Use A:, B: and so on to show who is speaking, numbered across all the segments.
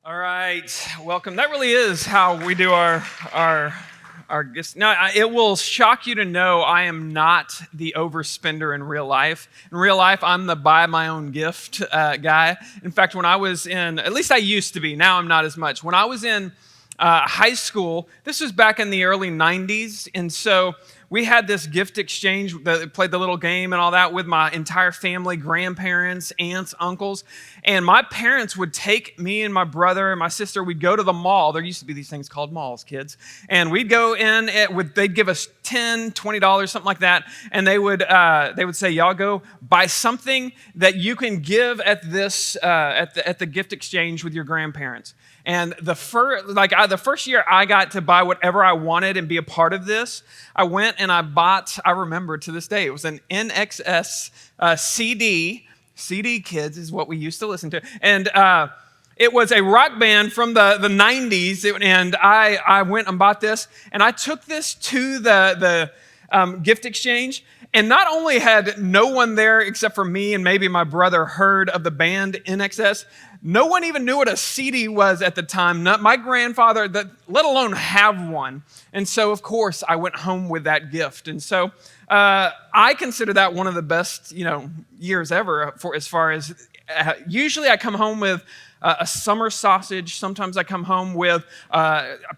A: All right, welcome. That really is how we do our gifts. Now, it will shock you to know I am not the overspender in real life. In real life, I'm the buy my own gift guy. In fact, when I was at least I used to be. Now I'm not as much. When I was in high school, this was back in the early '90s, and so we had this gift exchange that played the little game and all that with my entire family, grandparents, aunts, uncles. And my parents would take me and my brother and my sister, we'd go to the mall. There used to be these things called malls, kids. And we'd go in, they'd give us $10, $20, something like that. And they would say, y'all go buy something that you can give at this, at the gift exchange with your grandparents. And the first year I got to buy whatever I wanted and be a part of this, I went and I remember to this day, it was an NXS CD. CD, kids, is what we used to listen to. And it was a rock band from the 90s. And I went and bought this. And I took this to the gift exchange. And not only had no one there except for me and maybe my brother heard of the band NXS, no one even knew what a CD was at the time. Not my grandfather, let alone have one. And so, of course, I went home with that gift. And so I consider that one of the best, years ever. For as far as usually, I come home with a summer sausage. Sometimes I come home with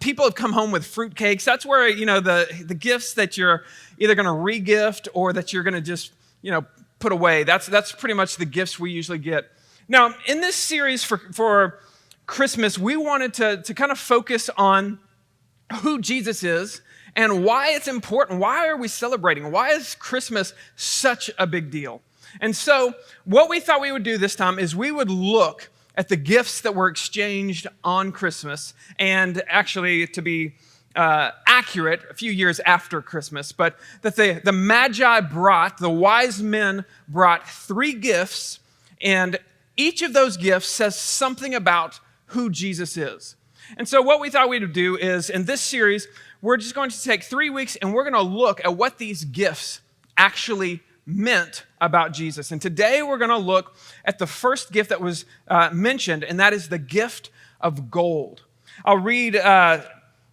A: people have come home with fruitcakes. That's where the gifts that you're either going to re-gift or that you're going to just put away. That's pretty much the gifts we usually get. Now, in this series for Christmas, we wanted to kind of focus on who Jesus is and why it's important. Why are we celebrating? Why is Christmas such a big deal? And so what we thought we would do this time is we would look at the gifts that were exchanged on Christmas, and actually, to be accurate, a few years after Christmas, but that the Magi the wise men brought 3 gifts, and each of those gifts says something about who Jesus is. And so what we thought we'd do is, in this series, we're just going to take 3 weeks and we're going to look at what these gifts actually meant about Jesus. And today we're going to look at the first gift that was mentioned, and that is the gift of gold. I'll read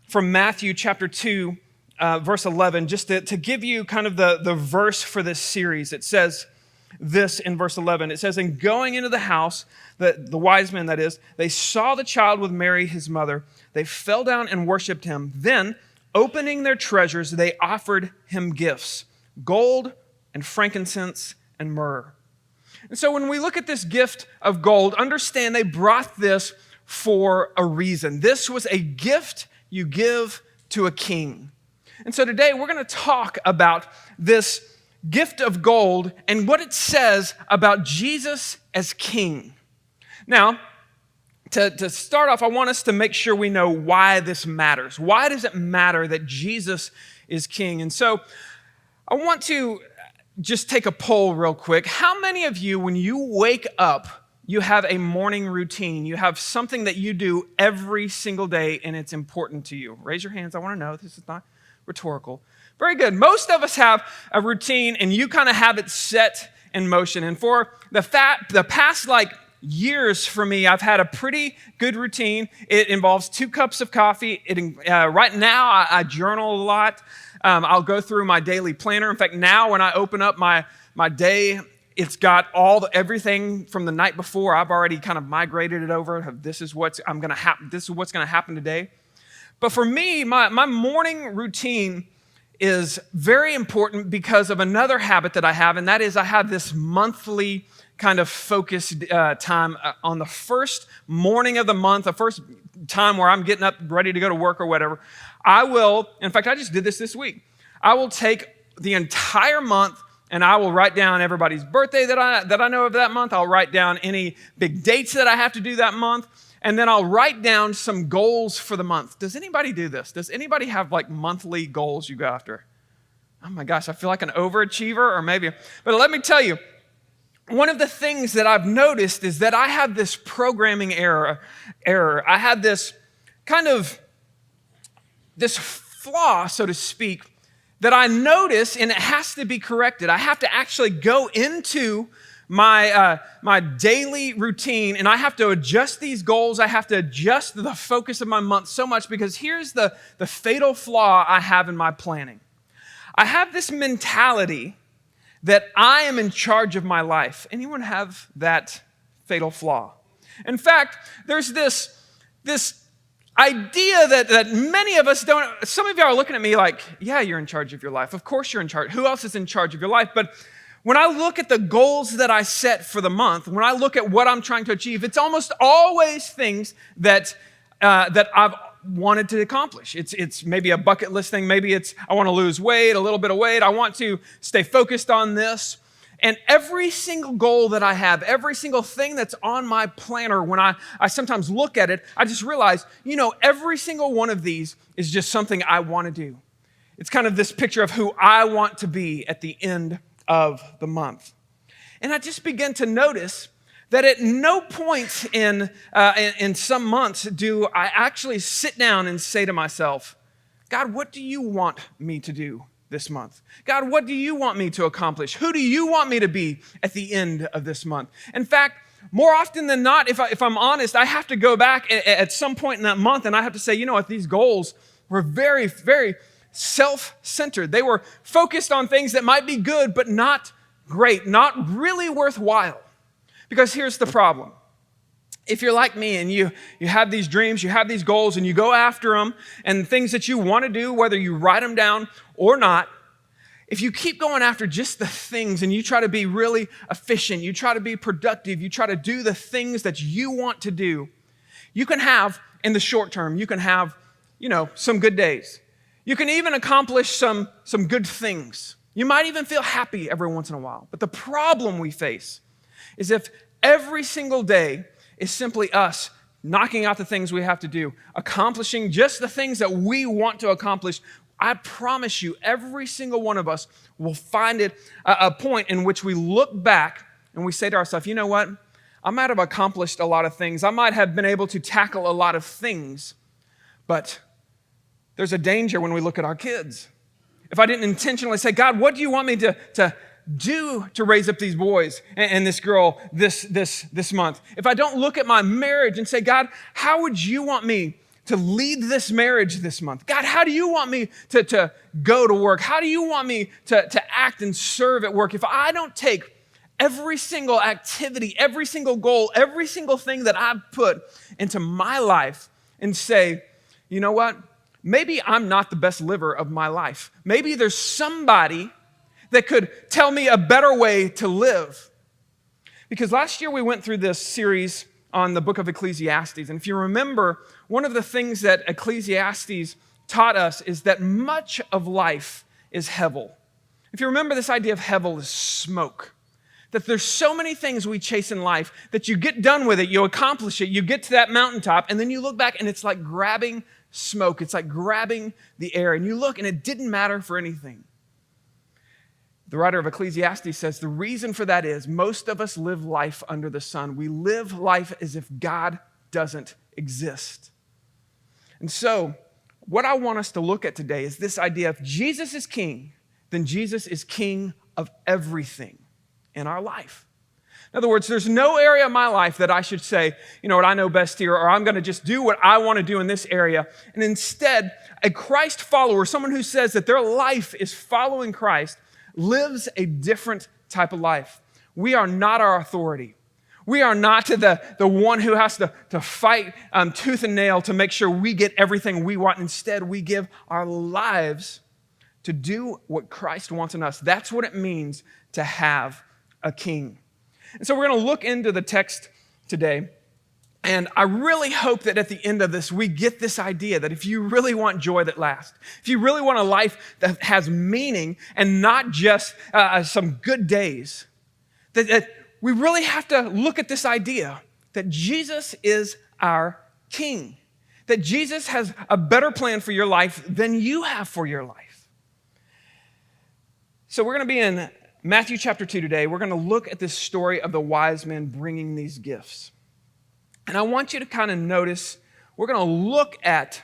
A: from Matthew chapter 2, verse 11, just to give you kind of the verse for this series. It says this in verse 11. It says, "And going into the house, the wise men, that is, they saw the child with Mary, his mother. They fell down and worshiped him. Then, opening their treasures, they offered him gifts, gold and frankincense and myrrh." And so when we look at this gift of gold, understand they brought this for a reason. This was a gift you give to a king. And so today we're going to talk about this gift of gold and what it says about Jesus as king. Now, to start off, I want us to make sure we know why this matters. Why does it matter that Jesus is king? And so I want to just take a poll real quick. How many of you, when you wake up, you have a morning routine? You have something that you do every single day and it's important to you? Raise your hands. I want to know. This is not rhetorical. Very good. Most of us have a routine and you kind of have it set in motion. And for the past years for me, I've had a pretty good routine. It involves 2 cups of coffee. Right now, I journal a lot. I'll go through my daily planner. In fact, now when I open up my day, it's got everything from the night before. I've already kind of migrated it over. This is what's going to happen today. But for me, my morning routine is very important because of another habit that I have, and that is I have this monthly kind of focused time on the first morning of the month, the first time where I'm getting up ready to go to work or whatever. In fact, I just did this week. I will take the entire month and I will write down everybody's birthday that I know of that month. I'll write down any big dates that I have to do that month. And then I'll write down some goals for the month. Does anybody do this? Does anybody have monthly goals you go after? Oh my gosh, I feel like an overachiever or maybe. But let me tell you, one of the things that I've noticed is that I have this programming error. I have this kind of, this flaw, so to speak, that I notice, and it has to be corrected. I have to actually go into my daily routine, and I have to adjust these goals. I have to adjust the focus of my month so much because here's the fatal flaw I have in my planning. I have this mentality that I am in charge of my life. Anyone have that fatal flaw? In fact, there's this idea that many of us don't. Some of y'all are looking at me like, yeah, you're in charge of your life. Of course you're in charge. Who else is in charge of your life? But when I look at the goals that I set for the month, when I look at what I'm trying to achieve, it's almost always things that I've wanted to accomplish. It's maybe a bucket list thing. Maybe it's I want to lose weight, a little bit of weight. I want to stay focused on this. And every single goal that I have, every single thing that's on my planner, when I sometimes look at it, I just realize, every single one of these is just something I want to do. It's kind of this picture of who I want to be at the end of the month. And I just begin to notice that at no point in some months do I actually sit down and say to myself, God, what do you want me to do this month? God, what do you want me to accomplish? Who do you want me to be at the end of this month? In fact, more often than not, if I'm honest, I have to go back at some point in that month and I have to say, these goals were very, very self-centered. They were focused on things that might be good, but not great, not really worthwhile. Because here's the problem. If you're like me and you have these dreams, you have these goals, and you go after them, and things that you want to do, whether you write them down or not, if you keep going after just the things and you try to be really efficient, you try to be productive, you try to do the things that you want to do, you can have, in the short term, you can have, some good days. You can even accomplish some good things. You might even feel happy every once in a while. But the problem we face is if every single day is simply us knocking out the things we have to do, accomplishing just the things that we want to accomplish, I promise you, every single one of us will find it a point in which we look back and we say to ourselves, you know what? I might have accomplished a lot of things. I might have been able to tackle a lot of things, but there's a danger when we look at our kids. If I didn't intentionally say, God, what do you want me to do to raise up these boys and this girl this month? If I don't look at my marriage and say, God, how would you want me to lead this marriage this month? God, how do you want me to go to work? How do you want me to act and serve at work? If I don't take every single activity, every single goal, every single thing that I've put into my life and say, you know what? Maybe I'm not the best liver of my life. Maybe there's somebody that could tell me a better way to live. Because last year we went through this series on the book of Ecclesiastes. And if you remember, one of the things that Ecclesiastes taught us is that much of life is hevel. If you remember, this idea of hevel is smoke. That there's so many things we chase in life that you get done with it, you accomplish it, you get to that mountaintop, and then you look back and it's like grabbing smoke. It's like grabbing the air. And you look and it didn't matter for anything. The writer of Ecclesiastes says the reason for that is most of us live life under the sun. We live life as if God doesn't exist. And so what I want us to look at today is this idea: if Jesus is king, then Jesus is king of everything in our life. In other words, there's no area of my life that I should say, you know what, I know best here, or I'm going to just do what I want to do in this area. And instead, a Christ follower, someone who says that their life is following Christ, lives a different type of life. We are not our authority. We are not the one who has to fight tooth and nail to make sure we get everything we want. Instead, we give our lives to do what Christ wants in us. That's what it means to have a king. And so we're going to look into the text today. And I really hope that at the end of this, we get this idea that if you really want joy that lasts, if you really want a life that has meaning and not just some good days, that we really have to look at this idea that Jesus is our king, that Jesus has a better plan for your life than you have for your life. So we're going to be in Matthew chapter 2 today. We're going to look at this story of the wise men bringing these gifts. And I want you to kind of notice, we're going to look at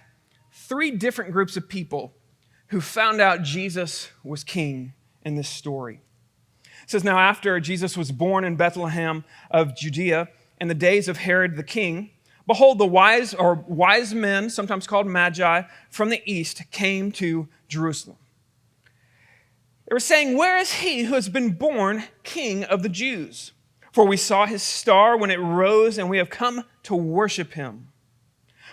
A: 3 different groups of people who found out Jesus was king in this story. It says, now after Jesus was born in Bethlehem of Judea in the days of Herod the king, behold, the wise men, sometimes called Magi, from the east came to Jerusalem. They were saying, where is he who has been born King of the Jews? For we saw his star when it rose, and we have come to worship him.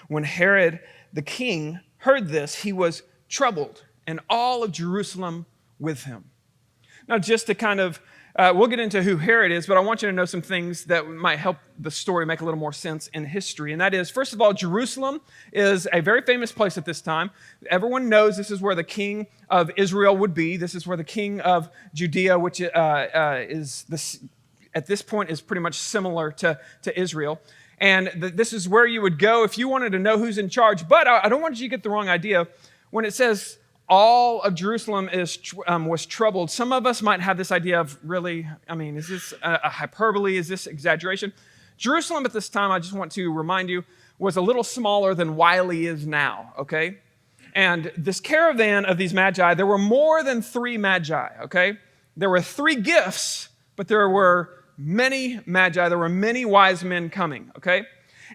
A: When Herod the king heard this, he was troubled, and all of Jerusalem with him. Now, just to kind of, we'll get into who Herod is, but I want you to know some things that might help the story make a little more sense in history. And that is, first of all, Jerusalem is a very famous place at this time. Everyone knows this is where the king of Israel would be. This is where the king of Judea, which is this, at this point is pretty much similar to Israel. And this is where you would go if you wanted to know who's in charge. But I don't want you to get the wrong idea. When it says all of Jerusalem was troubled, some of us might have this idea of really, is this a hyperbole? Is this exaggeration? Jerusalem at this time, I just want to remind you, was a little smaller than Wiley is now, okay? And this caravan of these Magi, there were more than 3 Magi, okay? There were 3 gifts, but there were many Magi. There were many wise men coming, okay?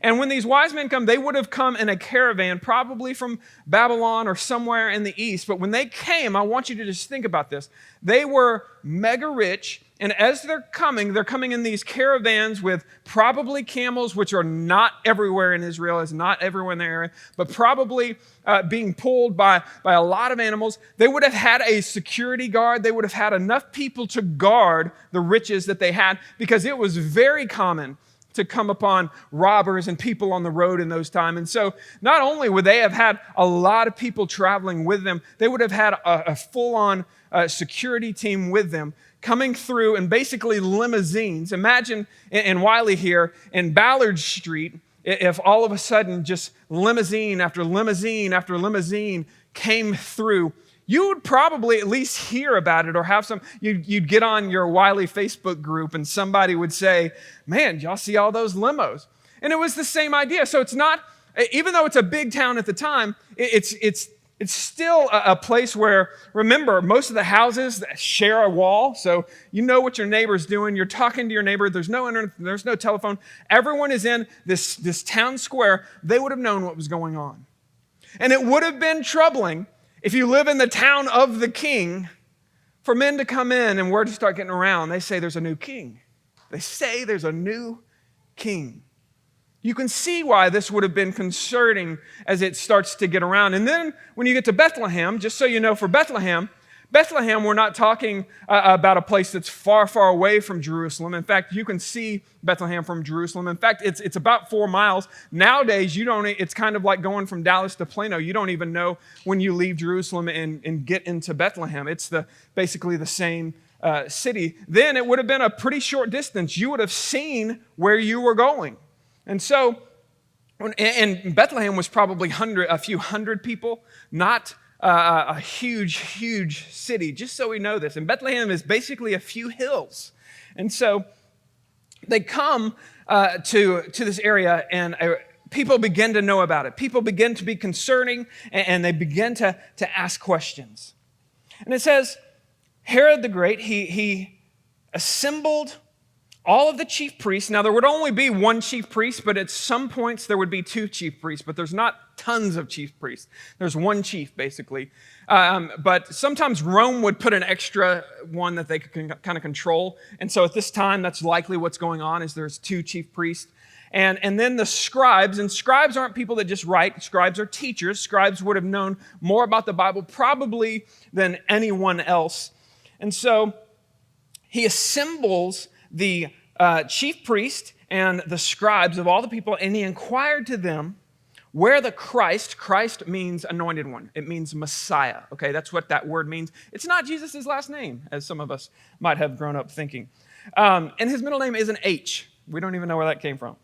A: And when these wise men come, they would have come in a caravan, probably from Babylon or somewhere in the east. But when they came, I want you to just think about this. They were mega rich, and as they're coming in these caravans with probably camels, which are not everywhere in Israel, is not everywhere in the area, but probably being pulled by a lot of animals. They would have had a security guard. They would have had enough people to guard the riches that they had, because it was very common to come upon robbers and people on the road in those times. And so not only would they have had a lot of people traveling with them, they would have had a full-on security team with them coming through, and basically limousines. Imagine in Wiley here, in Ballard Street, if all of a sudden just limousine after limousine after limousine came through, you would probably at least hear about it, or have some, you'd get on your Wiley Facebook group and somebody would say, man, did y'all see all those limos? And it was the same idea. So it's not, even though it's a big town at the time, it's still a place where, remember, most of the houses share a wall. So you know what your neighbor's doing. You're talking to your neighbor. There's no internet. There's no telephone. Everyone is in this town square. They would have known what was going on. And it would have been troubling if you live in the town of the king, for men to come in and word to start getting around. They say there's a new king. They say there's a new king. You can see why this would have been concerning as it starts to get around. And then when you get to Bethlehem, just so you know, for Bethlehem, we're not talking about a place that's far, far away from Jerusalem. In fact, you can see Bethlehem from Jerusalem. In fact, it's about 4 miles. Nowadays, it's kind of like going from Dallas to Plano. You don't even know when you leave Jerusalem and get into Bethlehem. It's basically the same city. Then it would have been a pretty short distance. You would have seen where you were going. And so, and Bethlehem was probably a few hundred people, not a huge, huge city, just so we know this. And Bethlehem is basically a few hills. And so they come to this area, and people begin to know about it. People begin to be concerning, and they begin to ask questions. And it says, Herod the Great, he assembled all of the chief priests. Now, there would only be one chief priest, but at some points there would be 2 chief priests, but there's not tons of chief priests. There's one chief, basically. But sometimes Rome would put an extra one that they could kind of control. And so at this time, that's likely what's going on, is there's 2 chief priests. And then the scribes, and scribes aren't people that just write. Scribes are teachers. Scribes would have known more about the Bible probably than anyone else. And so he assembles the chief priest and the scribes of all the people, and he inquired to them where the Christ means anointed one. It means Messiah, okay? That's what that word means. It's not Jesus' last name, as some of us might have grown up thinking. And his middle name is an H. We don't even know where that came from.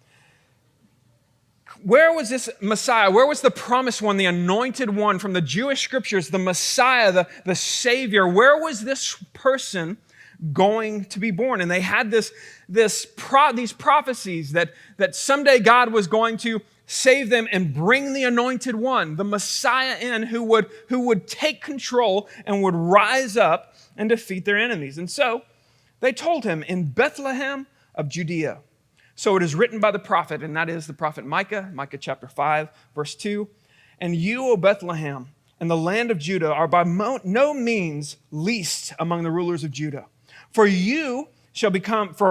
A: Where was this Messiah? Where was the promised one, the anointed one from the Jewish scriptures, the Messiah, the Savior? Where was this person going to be born? And they had these prophecies that someday God was going to save them and bring the anointed one, the Messiah in, who would take control and would rise up and defeat their enemies. And so They told him, in Bethlehem of Judea. So it is written by the prophet, and that is the prophet Micah, Micah chapter 5, verse 2. And you, O Bethlehem, and the land of Judah are by no means least among the rulers of Judah. For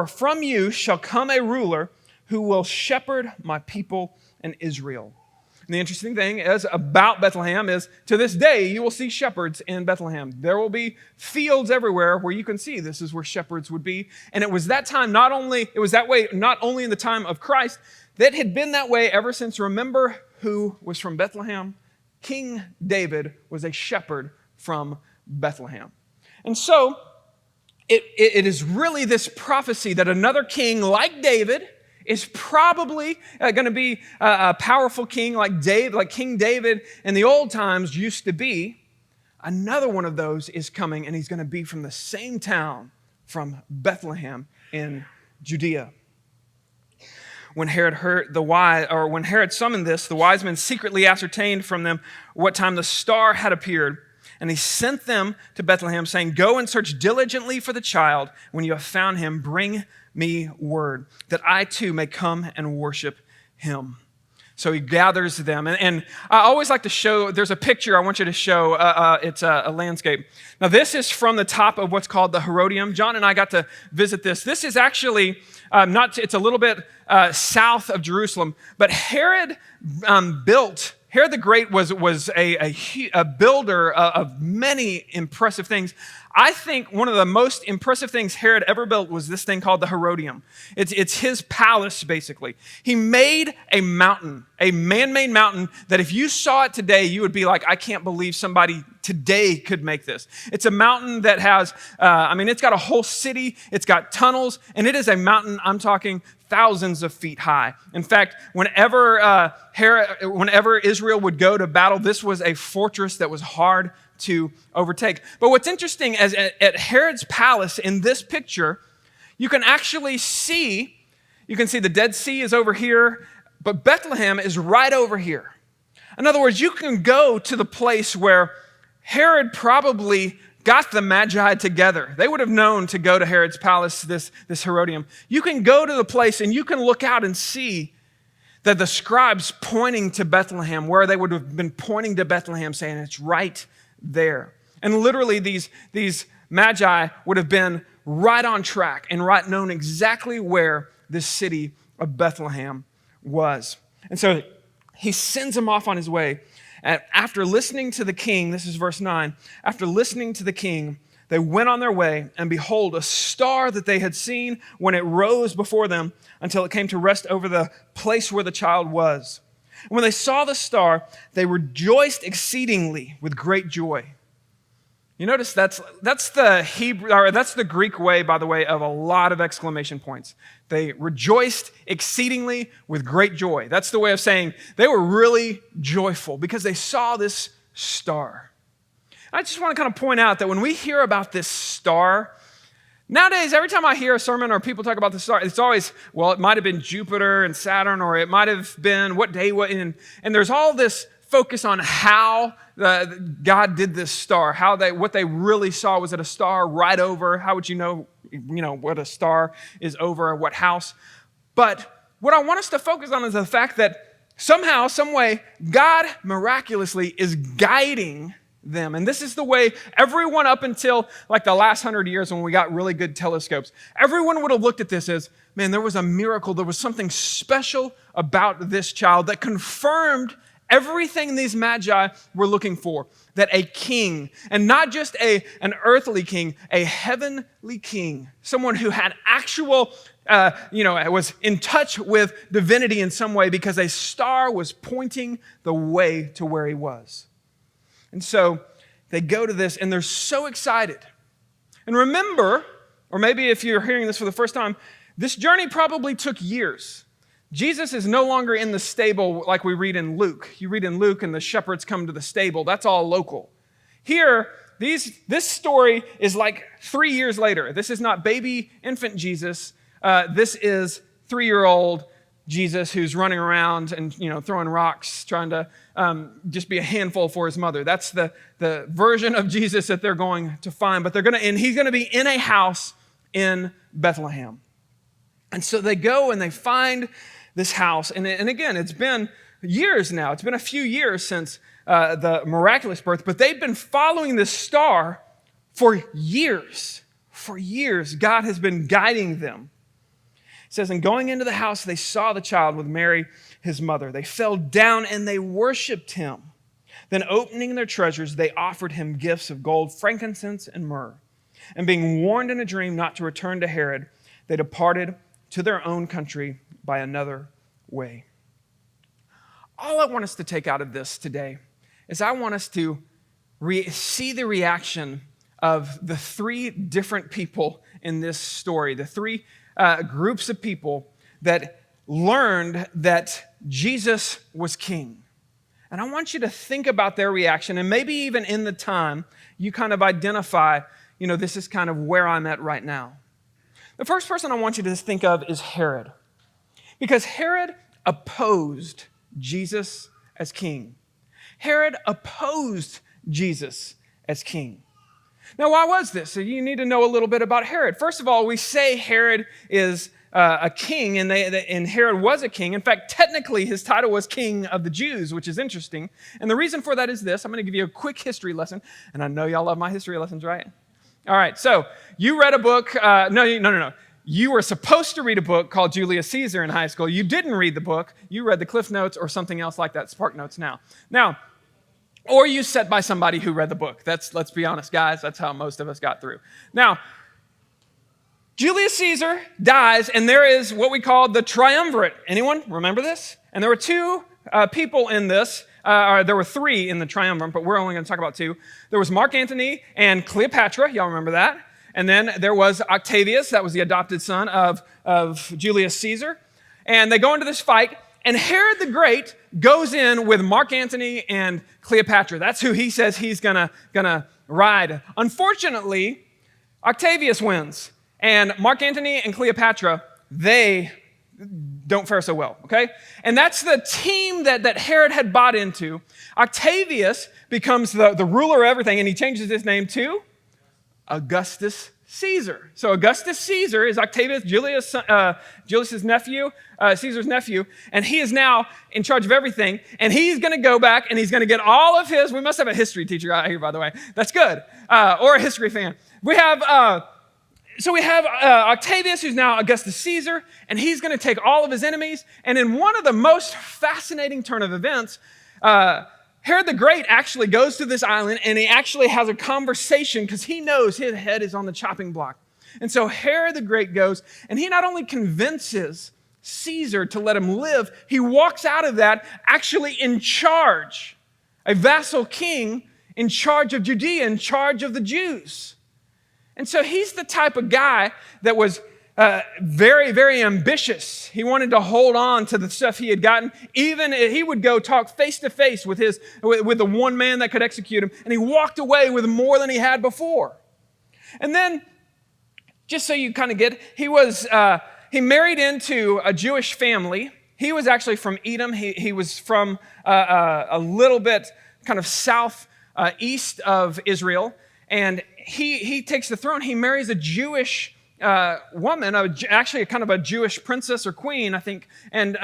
A: from you shall come a ruler who will shepherd my people in Israel. And the interesting thing is about Bethlehem is, to this day, you will see shepherds in Bethlehem. There will be fields everywhere where you can see this is where shepherds would be. And it was that time, not only in the time of Christ, that had been that way ever since. Remember who was from Bethlehem? King David was a shepherd from Bethlehem. And so, it is really this prophecy that another king like David is probably going to be a powerful king like King David in the old times used to be. Another one of those is coming, and he's going to be from the same town, from Bethlehem in Judea. When Herod summoned this, the wise men secretly ascertained from them what time the star had appeared. And he sent them to Bethlehem, saying, "Go and search diligently for the child. When you have found him, bring me word, that I too may come and worship him." So he gathers them. And I always like to show, there's a picture I want you to show. It's a landscape. Now, this is from the top of what's called the Herodium. John and I got to visit this. This is actually it's a little bit south of Jerusalem. But Herod the Great was a builder of many impressive things. I think one of the most impressive things Herod ever built was this thing called the Herodium. It's his palace, basically. He made a mountain, a man-made mountain, that if you saw it today, you would be like, I can't believe somebody today could make this. It's a mountain that has, it's got a whole city, it's got tunnels, and it is a mountain, I'm talking thousands of feet high. In fact, whenever Israel would go to battle, this was a fortress that was hard to overtake. But what's interesting is at Herod's palace in this picture, you can see the Dead Sea is over here, but Bethlehem is right over here. In other words, you can go to the place where Herod probably got the Magi together. They would have known to go to Herod's palace, this Herodium. You can go to the place and you can look out and see that the scribes pointing to Bethlehem, where they would have been pointing to Bethlehem, saying it's right there. And literally these Magi would have been right on track and right known exactly where this city of Bethlehem was. And so he sends them off on his way. And after listening to the king, this is verse 9, after listening to the king, they went on their way, and behold, a star that they had seen when it rose before them until it came to rest over the place where the child was. And when they saw the star, they rejoiced exceedingly with great joy. You notice that's the Greek way, by the way, of a lot of exclamation points. They rejoiced exceedingly with great joy. That's the way of saying they were really joyful because they saw this star. I just want to kind of point out that when we hear about this star, nowadays, every time I hear a sermon or people talk about the star, it's always, well, it might have been Jupiter and Saturn, or it might have been what day, and there's all this focus on how God did this star, what they really saw. Was it a star right over? How would you know what a star is over, or what house? But what I want us to focus on is the fact that somehow, some way, God miraculously is guiding them. And this is the way everyone up until like the last 100 years when we got really good telescopes, everyone would have looked at this as, man, there was a miracle. There was something special about this child that confirmed everything these Magi were looking for, that a king, and not just an earthly king, a heavenly king, someone who had actual, was in touch with divinity in some way, because a star was pointing the way to where he was. And so they go to this and they're so excited. And remember, or maybe if you're hearing this for the first time, this journey probably took years. Jesus is no longer in the stable like we read in Luke. You read in Luke and the shepherds come to the stable. That's all local. Here, this story is like 3 years later. This is not baby infant Jesus. This is 3-year-old Jesus who's running around and throwing rocks, trying to just be a handful for his mother. That's the version of Jesus that they're going to find. But he's going to be in a house in Bethlehem. And so they go and they find this house. And again, it's been years now. It's been a few years since the miraculous birth, but they've been following this star for years. For years, God has been guiding them. It says, and going into the house, they saw the child with Mary, his mother. They fell down and they worshiped him. Then opening their treasures, they offered him gifts of gold, frankincense, and myrrh. And being warned in a dream not to return to Herod, they departed to their own country by another way. All I want us to take out of this today is I want us to see the reaction of the three different people in this story, the three groups of people that learned that Jesus was king. And I want you to think about their reaction, and maybe even in the time, you kind of identify, this is kind of where I'm at right now. The first person I want you to think of is Herod, because Herod opposed Jesus as king. Herod opposed Jesus as king. Now, why was this? So you need to know a little bit about Herod. First of all, we say Herod is a king, and Herod was a king. In fact, technically, his title was King of the Jews, which is interesting. And the reason for that is this. I'm going to give you a quick history lesson, and I know y'all love my history lessons, right? All right, so you read a book. No. You were supposed to read a book called Julius Caesar in high school. You didn't read the book. You read the Cliff Notes or something else like that, Spark Notes now. Or you sat by somebody who read the book. Let's be honest, guys. That's how most of us got through. Now, Julius Caesar dies, and there is what we call the triumvirate. Anyone remember this? And there were two people in this. There were three in the triumvirate, but we're only going to talk about two. There was Mark Antony and Cleopatra. Y'all remember that? And then there was Octavius. That was the adopted son of Julius Caesar. And they go into this fight, and Herod the Great goes in with Mark Antony and Cleopatra. That's who he says he's gonna ride. Unfortunately, Octavius wins, and Mark Antony and Cleopatra, they don't fare so well, okay? And that's the team that Herod had bought into. Octavius becomes the ruler of everything, and he changes his name to Augustus Caesar. So Augustus Caesar is Octavius, Julius's nephew, Caesar's nephew, and he is now in charge of everything, and he's going to go back and he's going to get all of his, we must have a history teacher out here, by the way. That's good. Or a history fan. We have Octavius, who's now Augustus Caesar, and he's going to take all of his enemies, and in one of the most fascinating turn of events, Herod the Great actually goes to this island, and he actually has a conversation because he knows his head is on the chopping block. And so Herod the Great goes, and he not only convinces Caesar to let him live, he walks out of that actually in charge, a vassal king in charge of Judea, in charge of the Jews. And so he's the type of guy that was very, very ambitious. He wanted to hold on to the stuff he had gotten. Even he would go talk face to face with the one man that could execute him, and he walked away with more than he had before. And then, just so you kind of get, he married into a Jewish family. He was actually from Edom. He was from a little bit kind of south east of Israel, and he takes the throne. He marries a Jewish woman, actually a kind of a Jewish princess or queen, I think, and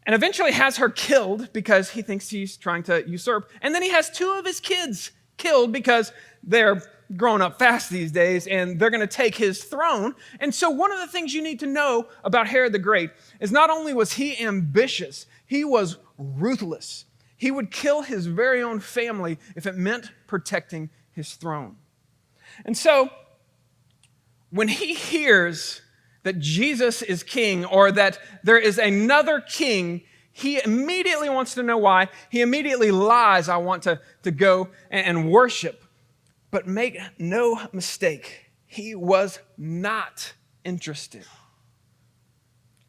A: eventually has her killed because he thinks he's trying to usurp. And then he has two of his kids killed because they're growing up fast these days, and they're going to take his throne. And so one of the things you need to know about Herod the Great is not only was he ambitious, he was ruthless. He would kill his very own family if it meant protecting his throne. And so when he hears that Jesus is king, or that there is another king, he immediately wants to know why. He immediately lies, I want to go and worship. But make no mistake, he was not interested.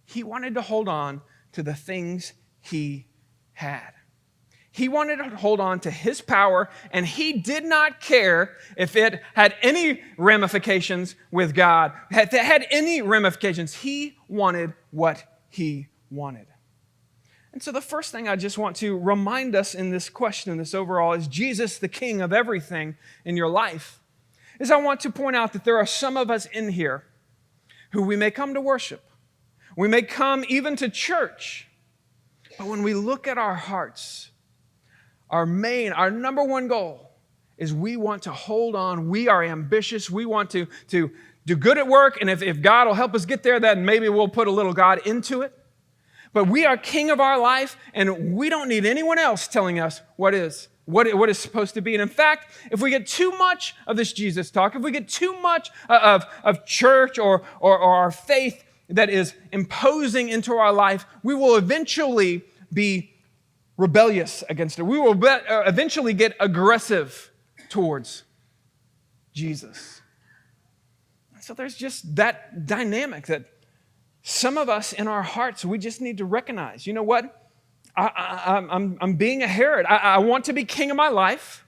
A: He wanted to hold on to the things he had. He wanted to hold on to his power, and he did not care if it had any ramifications with God. If it had any ramifications, he wanted what he wanted. And so the first thing I just want to remind us in this question, this overall, is Jesus the king of everything in your life? is I want to point out that there are some of us in here who we may come to worship. We may come even to church. But when we look at our hearts, our number one goal is we want to hold on. We are ambitious. We want to do good at work. And if God will help us get there, then maybe we'll put a little God into it. But we are king of our life, and we don't need anyone else telling us what is supposed to be. And in fact, if we get too much of this Jesus talk, if we get too much of church or our faith that is imposing into our life, we will eventually be rebellious against it. We will eventually get aggressive towards Jesus. So there's just that dynamic that some of us in our hearts, we just need to recognize, you know what? I'm being a Herod. I want to be king of my life.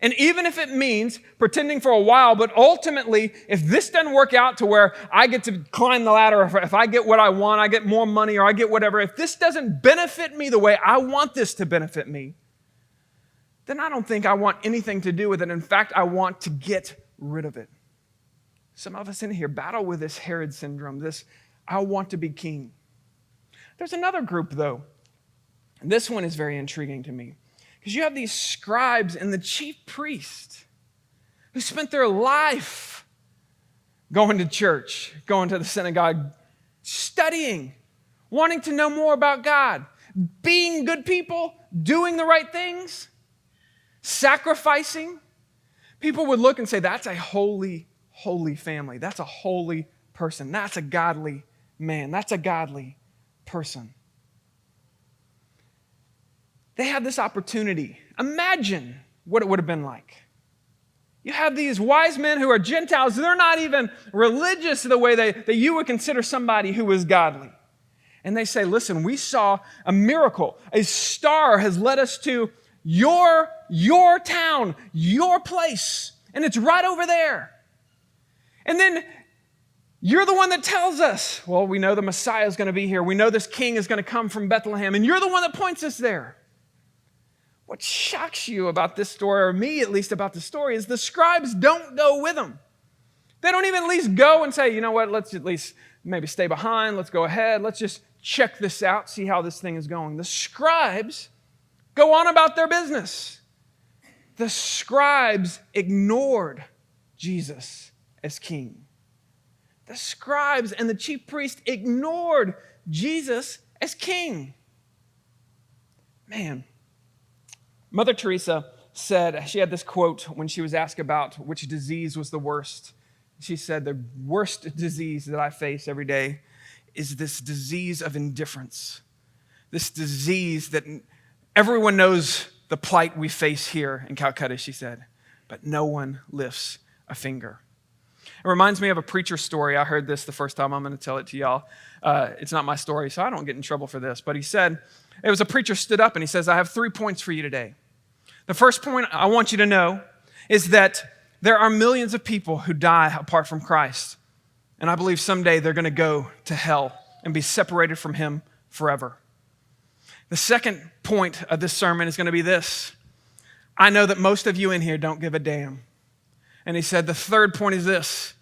A: And even if it means pretending for a while, but ultimately, if this doesn't work out to where I get to climb the ladder, or if I get what I want, I get more money, or I get whatever, if this doesn't benefit me the way I want this to benefit me, then I don't think I want anything to do with it. In fact, I want to get rid of it. Some of us in here battle with this Herod syndrome, this I want to be king. There's another group, though. And this one is very intriguing to me. Because you have these scribes and the chief priest who spent their life going to church, going to the synagogue, studying, wanting to know more about God, being good people, doing the right things, sacrificing. People would look and say, that's a holy, holy family. That's a holy person. That's a godly man. That's a godly person. They had this opportunity. Imagine what it would have been like. You have these wise men who are Gentiles. They're not even religious the way that you would consider somebody who is godly. And they say, listen, we saw a miracle. A star has led us to your town, your place. And it's right over there. And then you're the one that tells us, well, we know the Messiah is going to be here. We know this king is going to come from Bethlehem. And you're the one that points us there. What shocks you about this story, or me at least about the story, is the scribes don't go with them. They don't even at least go and say, you know what, let's at least maybe stay behind. Let's go ahead. Let's just check this out, see how this thing is going. The scribes go on about their business. The scribes ignored Jesus as king. The scribes and the chief priest ignored Jesus as king. Man. Mother Teresa said, she had this quote when she was asked about which disease was the worst. She said, the worst disease that I face every day is this disease of indifference. This disease that everyone knows the plight we face here in Calcutta, she said, but no one lifts a finger. It reminds me of a preacher story. I heard this the first time. I'm going to tell it to y'all. It's not my story, so I don't get in trouble for this. But he said, it was a preacher stood up and he says, I have 3 points for you today. The first point I want you to know is that there are millions of people who die apart from Christ. And I believe someday they're going to go to hell and be separated from him forever. The second point of this sermon is going to be this. I know that most of you in here don't give a damn. And he said, the third point is this.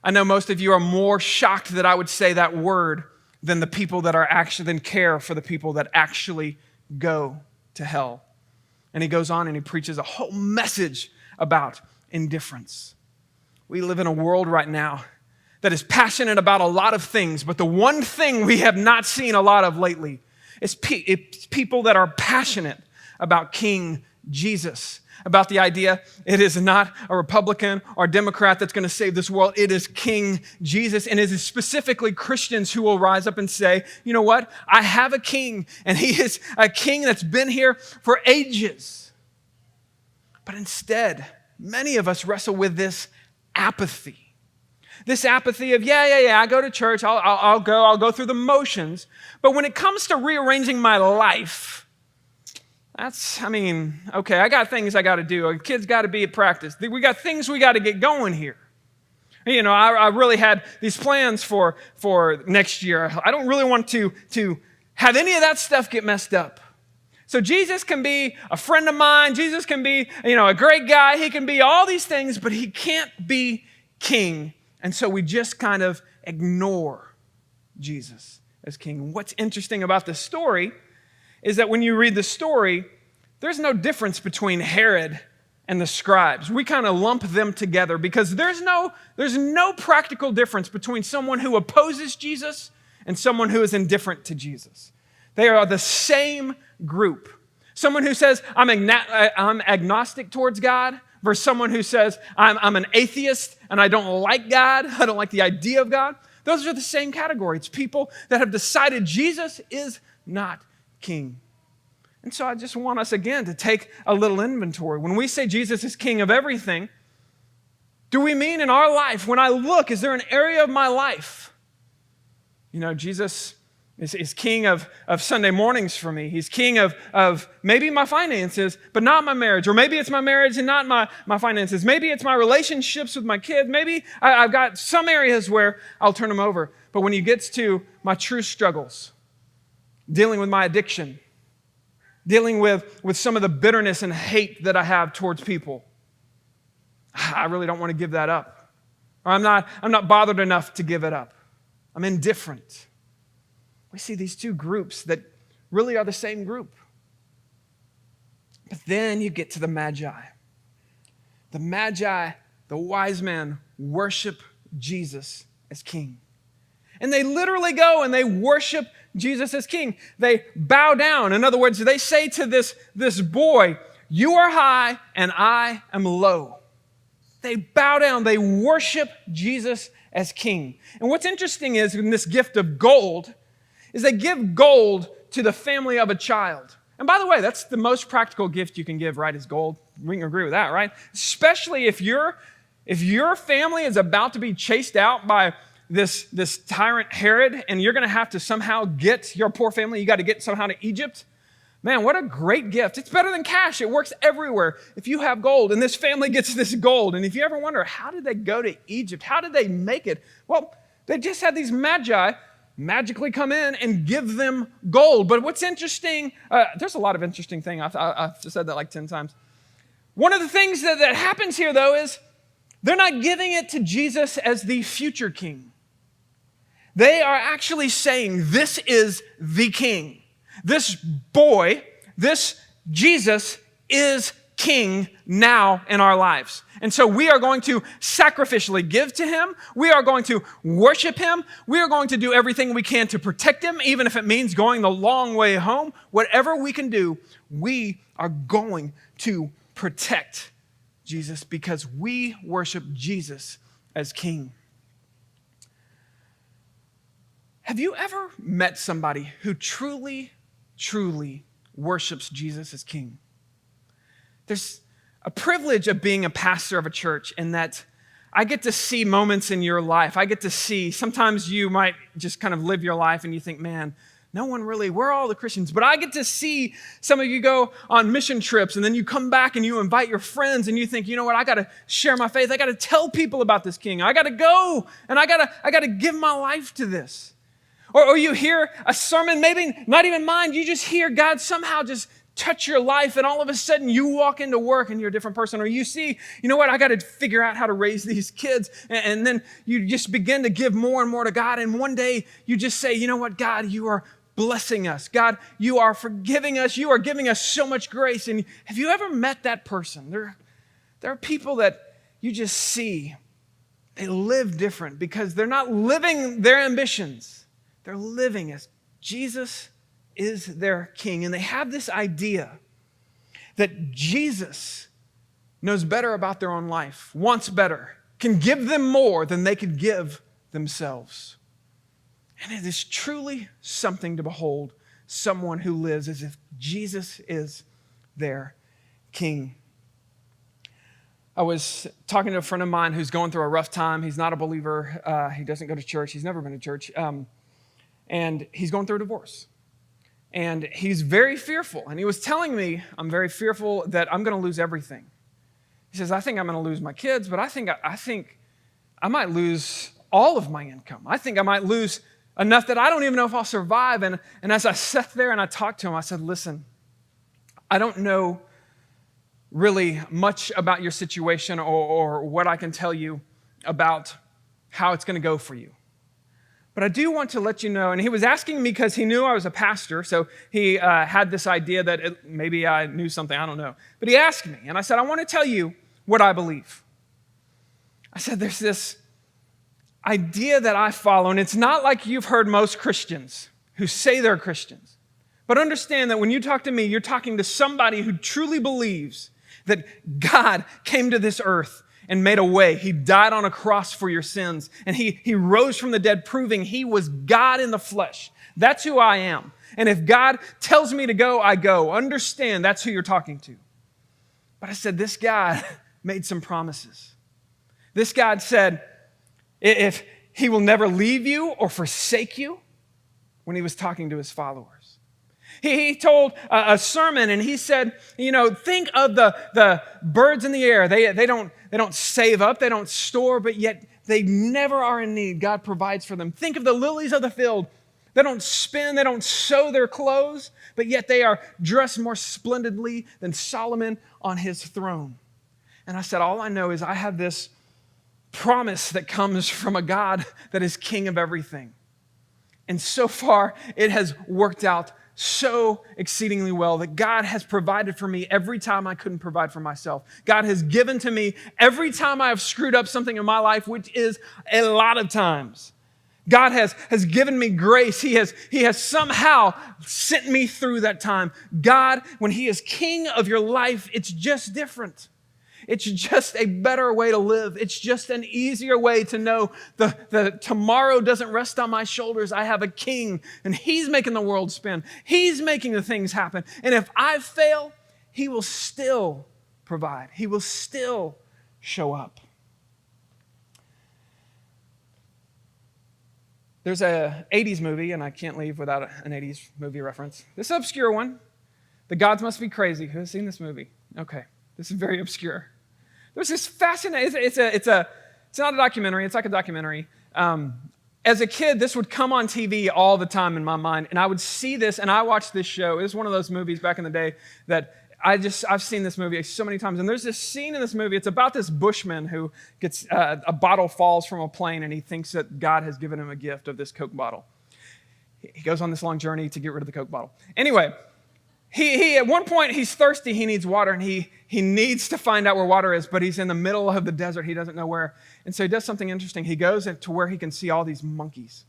A: I know most of you are more shocked that I would say that word than the people that are actually, than care for the people that actually go to hell. And he goes on and he preaches a whole message about indifference. We live in a world right now that is passionate about a lot of things, but the one thing we have not seen a lot of lately is people that are passionate about King Jesus, about the idea it is not a Republican or Democrat that's going to save this world. It is King Jesus, and it is specifically Christians who will rise up and say, you know what? I have a king, and he is a king that's been here for ages. But instead, many of us wrestle with this apathy. This apathy of, yeah, I go to church, I'll go through the motions. But when it comes to rearranging my life, okay, I got things I got to do. Our kids got to be at practice. We got things we got to get going here. You know, I really had these plans for next year. I don't really want to have any of that stuff get messed up. So Jesus can be a friend of mine. Jesus can be, a great guy. He can be all these things, but he can't be king. And so we just kind of ignore Jesus as king. What's interesting about this story is that when you read the story, there's no difference between Herod and the scribes. We kind of lump them together because there's no practical difference between someone who opposes Jesus and someone who is indifferent to Jesus. They are the same group. Someone who says, I'm agnostic towards God versus someone who says, I'm an atheist and I don't like God. I don't like the idea of God. Those are the same category. It's people that have decided Jesus is not king. And so I just want us again to take a little inventory. When we say Jesus is king of everything, do we mean in our life, when I look, is there an area of my life? Jesus is king of Sunday mornings for me. He's king of maybe my finances, but not my marriage. Or maybe it's my marriage and not my finances. Maybe it's my relationships with my kids. Maybe I've got some areas where I'll turn them over. But when he gets to my true struggles, dealing with my addiction, dealing with some of the bitterness and hate that I have towards people, I really don't want to give that up. Or I'm not bothered enough to give it up. I'm indifferent. We see these two groups that really are the same group. But then you get to the Magi. The Magi, the wise men, worship Jesus as king. And they literally go and they worship Jesus as king. They bow down. In other words, they say to this boy, you are high and I am low. They bow down. They worship Jesus as king. And what's interesting is in this gift of gold, is they give gold to the family of a child. And by the way, that's the most practical gift you can give, right, is gold. We can agree with that, right? Especially if your family is about to be chased out by this tyrant Herod, and you're going to have to somehow get your poor family, you got to get somehow to Egypt. Man, what a great gift. It's better than cash. It works everywhere if you have gold. And this family gets this gold. And if you ever wonder, how did they go to Egypt? How did they make it? Well, they just had these Magi magically come in and give them gold. But what's interesting, there's a lot of interesting things. I've just said that like 10 times. One of the things that happens here, though, is they're not giving it to Jesus as the future king. They are actually saying, this is the king. This boy, this Jesus is king now in our lives. And so we are going to sacrificially give to him. We are going to worship him. We are going to do everything we can to protect him, even if it means going the long way home. Whatever we can do, we are going to protect Jesus because we worship Jesus as king. Have you ever met somebody who truly worships Jesus as king? There's a privilege of being a pastor of a church in that I get to see moments in your life. I get to see, sometimes you might just kind of live your life and you think, man, no one really, we're all the Christians. But I get to see some of you go on mission trips and then you come back and you invite your friends and you think, you know what, I got to share my faith. I got to tell people about this king. I got to go and I got to give my life to this. Or you hear a sermon, maybe not even mine, you just hear God somehow just touch your life and all of a sudden you walk into work and you're a different person. Or you see, you know what, I got to figure out how to raise these kids. And then you just begin to give more and more to God. And one day you just say, you know what, God, you are blessing us. God, you are forgiving us. You are giving us so much grace. And have you ever met that person? There are people that you just see, they live different because they're not living their ambitions. They're living as Jesus is their king. And they have this idea that Jesus knows better about their own life, wants better, can give them more than they could give themselves. And it is truly something to behold someone who lives as if Jesus is their king. I was talking to a friend of mine who's going through a rough time. He's not a believer. He doesn't go to church. He's never been to church. And he's going through a divorce. And he's very fearful. And he was telling me, I'm very fearful that I'm going to lose everything. He says, I think I'm going to lose my kids, but I think I might lose all of my income. I think I might lose enough that I don't even know if I'll survive. And as I sat there and I talked to him, I said, listen, I don't know really much about your situation or what I can tell you about how it's going to go for you. But I do want to let you know, and he was asking me because he knew I was a pastor, so he had this idea that maybe I knew something, I don't know. But he asked me, and I said, I want to tell you what I believe. I said, there's this idea that I follow, and it's not like you've heard most Christians who say they're Christians. But understand that when you talk to me, you're talking to somebody who truly believes that God came to this earth and made a way. He died on a cross for your sins, and he rose from the dead, proving he was God in the flesh. That's who I am. And if God tells me to go, I go. Understand, that's who you're talking to. But I said, this God made some promises. This God said, if he will never leave you or forsake you, when he was talking to his followers. He told a sermon, and he said, think of the birds in the air. They don't save up, they don't store, but yet they never are in need. God provides for them. Think of the lilies of the field. They don't spin, they don't sew their clothes, but yet they are dressed more splendidly than Solomon on his throne. And I said, all I know is I have this promise that comes from a God that is king of everything. And so far, it has worked out so exceedingly well that God has provided for me every time I couldn't provide for myself. God has given to me every time I have screwed up something in my life, which is a lot of times. God has given me grace. He has somehow sent me through that time. God, when he is king of your life, it's just different. It's just a better way to live. It's just an easier way to know the tomorrow doesn't rest on my shoulders. I have a king, and he's making the world spin. He's making the things happen. And if I fail, he will still provide. He will still show up. There's a 80s movie, and I can't leave without an 80s movie reference. This is an obscure one. The Gods Must Be Crazy. Who has seen this movie? Okay, this is very obscure. There's this fascinating, it's not a documentary, it's like a documentary. As a kid, this would come on TV all the time in my mind, and I would see this, and I watched this show. It was one of those movies back in the day that I've seen this movie so many times, and there's this scene in this movie, it's about this bushman who gets, a bottle falls from a plane, and he thinks that God has given him a gift of this Coke bottle. He goes on this long journey to get rid of the Coke bottle. Anyway, he at one point, he's thirsty, he needs water, and he needs to find out where water is, but he's in the middle of the desert, he doesn't know where. And so he does something interesting. He goes to where he can see all these monkeys.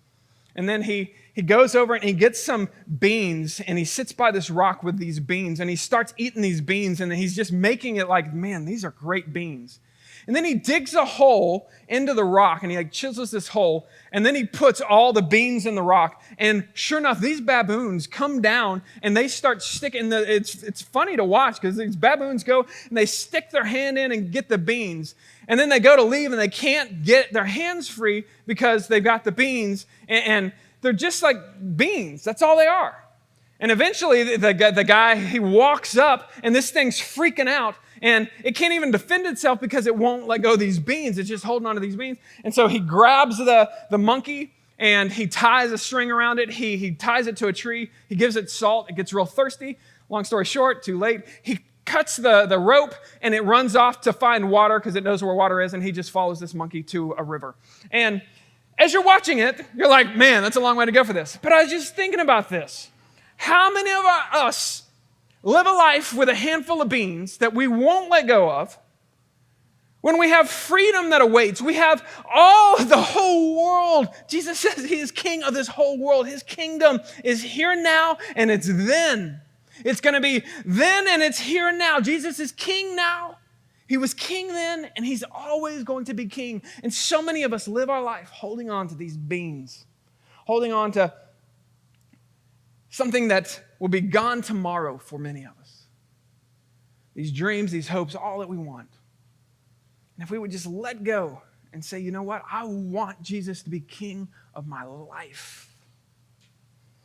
A: And then he goes over and he gets some beans, and he sits by this rock with these beans, and he starts eating these beans, and he's just making it like, man, these are great beans. And then he digs a hole into the rock, and he chisels this hole, and then he puts all the beans in the rock. And sure enough, these baboons come down, and they start sticking. It's funny to watch because these baboons go and they stick their hand in and get the beans. And then they go to leave, and they can't get their hands free because they've got the beans, and they're just like beans. That's all they are. And eventually, the guy, he walks up, and this thing's freaking out, and it can't even defend itself because it won't let go of these beans. It's just holding on to these beans. And so he grabs the monkey, and he ties a string around it. He ties it to a tree. He gives it salt. It gets real thirsty. Long story short, too late. He cuts the rope, and it runs off to find water because it knows where water is, and he just follows this monkey to a river. And as you're watching it, you're like, man, that's a long way to go for this. But I was just thinking about this. How many of us live a life with a handful of beans that we won't let go of when we have freedom that awaits? We have the whole world. Jesus says he is king of this whole world. His kingdom is here now, and it's then. It's going to be then, and it's here now. Jesus is king now. He was king then, and he's always going to be king. And so many of us live our life holding on to these beans, holding on to something that will be gone tomorrow for many of us. These dreams, these hopes, all that we want. And if we would just let go and say, you know what? I want Jesus to be king of my life.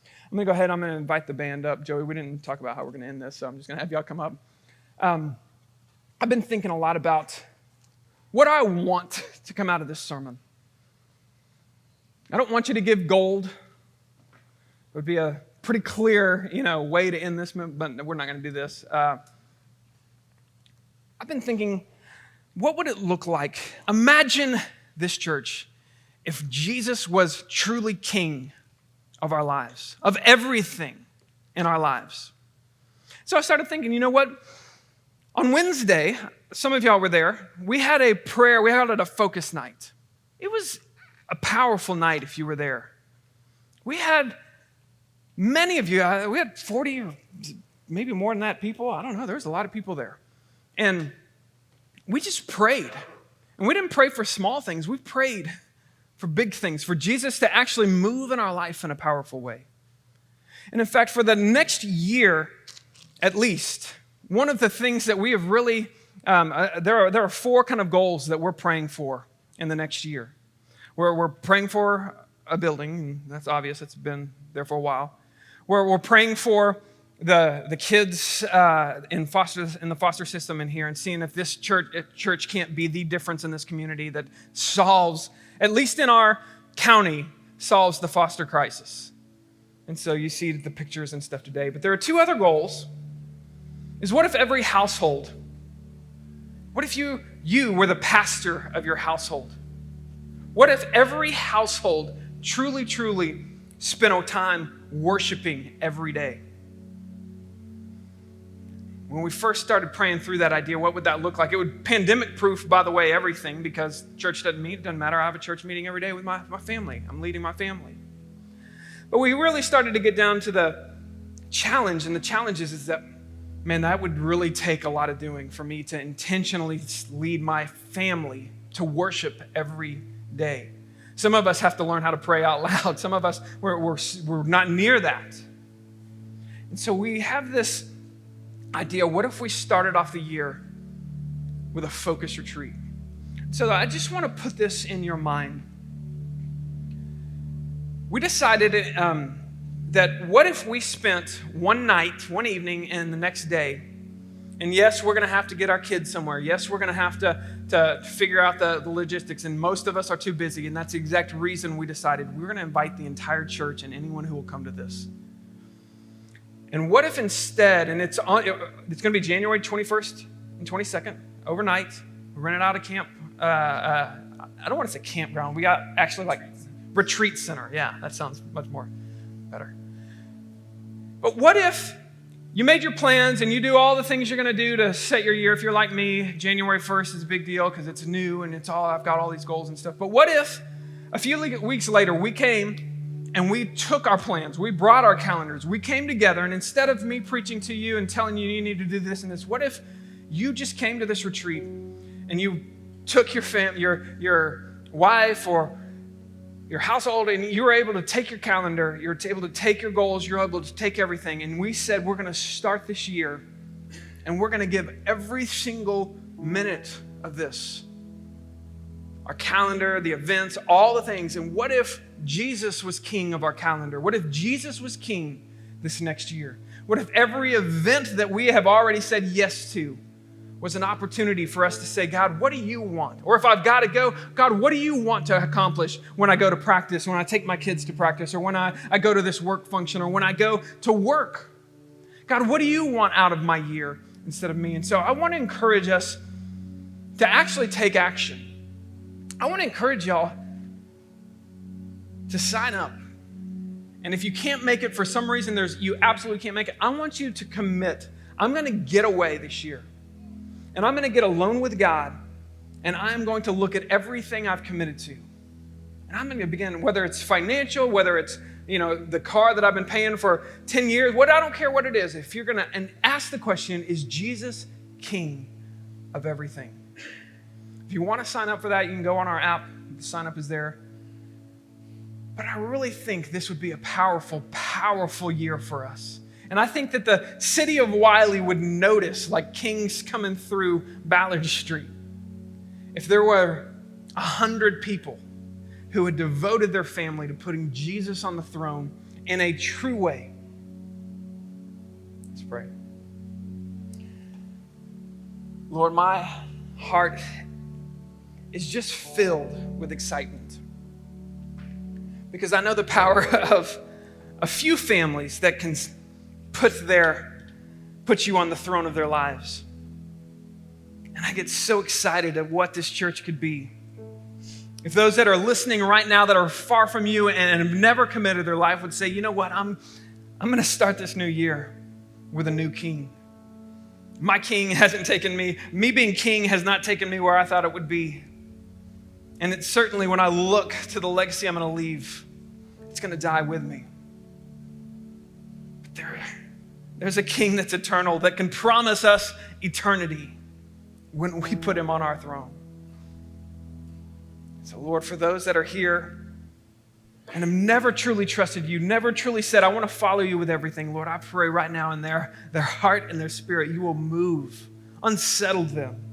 A: I'm going to go ahead. I'm going to invite the band up. Joey, we didn't talk about how we're going to end this, so I'm just going to have y'all come up. I've been thinking a lot about what I want to come out of this sermon. I don't want you to give gold. It would be a pretty clear, way to end this, but we're not going to do this. I've been thinking, what would it look like? Imagine this church if Jesus was truly king of our lives, of everything in our lives. So I started thinking, you know what? On Wednesday, some of y'all were there, we had a prayer, we had a focus night. It was a powerful night if you were there. We had many of you, we had 40 or maybe more than that people. I don't know, there was a lot of people there. And we just prayed. And we didn't pray for small things, we prayed for big things, for Jesus to actually move in our life in a powerful way. And in fact, for the next year, at least, one of the things that we have really, there are 4 kind of goals that we're praying for in the next year. We're praying for a building, and that's obvious, it's been there for a while. We're praying for the kids in the foster system in here and seeing if this church can't be the difference in this community that solves, at least in our county, solves the foster crisis. And so you see the pictures and stuff today. But there are 2 other goals. Is what if every household, what if you were the pastor of your household? What if every household truly spent time worshiping every day? When we first started praying through that idea, what would that look like? It would pandemic-proof, by the way, everything, because church doesn't meet. It doesn't matter. I have a church meeting every day with my family. I'm leading my family. But we really started to get down to the challenge, and the challenge is that, man, that would really take a lot of doing for me to intentionally lead my family to worship every day. Some of us have to learn how to pray out loud. Some of us, we're not near that. And so we have this idea, what if we started off the year with a focus retreat? So I just want to put this in your mind. We decided that what if we spent one night, one evening, and the next day, and yes, we're going to have to get our kids somewhere. Yes, we're going to have to figure out the logistics, and most of us are too busy, and that's the exact reason we decided we're going to invite the entire church and anyone who will come to this. And what if instead, and it's going to be January 21st and 22nd, overnight, we rented out a camp, I don't want to say campground, we got actually like retreat center. Yeah, that sounds much more better. But what if you made your plans and you do all the things you're going to do to set your year? If you're like me, January 1st is a big deal because it's new and I've got all these goals and stuff. But what if a few weeks later we came and we took our plans, we brought our calendars, we came together, and instead of me preaching to you and telling you you need to do this and this, what if you just came to this retreat and you took your wife or your household, and you were able to take your calendar, you're able to take your goals, you're able to take everything, and we said we're going to start this year, and we're going to give every single minute of this, our calendar, the events, all the things. And what if Jesus was king of our calendar? What if Jesus was king this next year? What if every event that we have already said yes to was an opportunity for us to say, God, what do you want? Or if I've got to go, God, what do you want to accomplish when I go to practice, when I take my kids to practice, or when I go to this work function, or when I go to work? God, what do you want out of my year instead of me? And so I want to encourage us to actually take action. I want to encourage y'all to sign up. And if you can't make it for some reason, you absolutely can't make it, I want you to commit. I'm going to get away this year. And I'm going to get alone with God, and I'm going to look at everything I've committed to. And I'm going to begin, whether it's financial, whether it's, the car that I've been paying for 10 years, I don't care what it is. If you're going to, and ask the question, is Jesus king of everything? If you want to sign up for that, you can go on our app. The sign up is there. But I really think this would be a powerful, powerful year for us. And I think that the city of Wiley would notice, like kings coming through Ballard Street, if there were 100 people who had devoted their family to putting Jesus on the throne in a true way. Let's pray. Lord, my heart is just filled with excitement because I know the power a few families that can put you on the throne of their lives. And I get so excited at what this church could be. If those that are listening right now that are far from you and have never committed their life would say, you know what, I'm going to start this new year with a new king. My king hasn't taken me being king has not taken me where I thought it would be. And it's certainly when I look to the legacy I'm going to leave, it's going to die with me. But there's a king that's eternal that can promise us eternity when we put him on our throne. So Lord, for those that are here and have never truly trusted you, never truly said, I want to follow you with everything, Lord, I pray right now in their heart and their spirit, you will move, unsettle them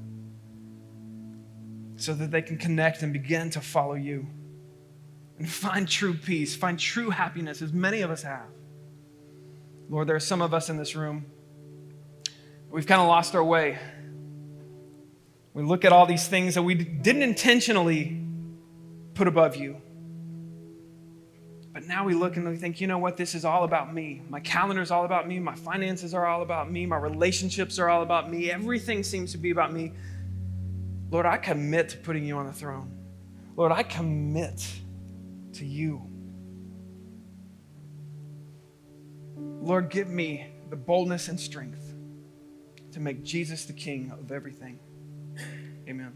A: so that they can connect and begin to follow you and find true peace, find true happiness, as many of us have. Lord, there are some of us in this room, we've kind of lost our way. We look at all these things that we didn't intentionally put above you. But now we look and we think, you know what, this is all about me. My calendar is all about me. My finances are all about me. My relationships are all about me. Everything seems to be about me. Lord, I commit to putting you on the throne. Lord, I commit to you. Lord, give me the boldness and strength to make Jesus the King of everything. Amen.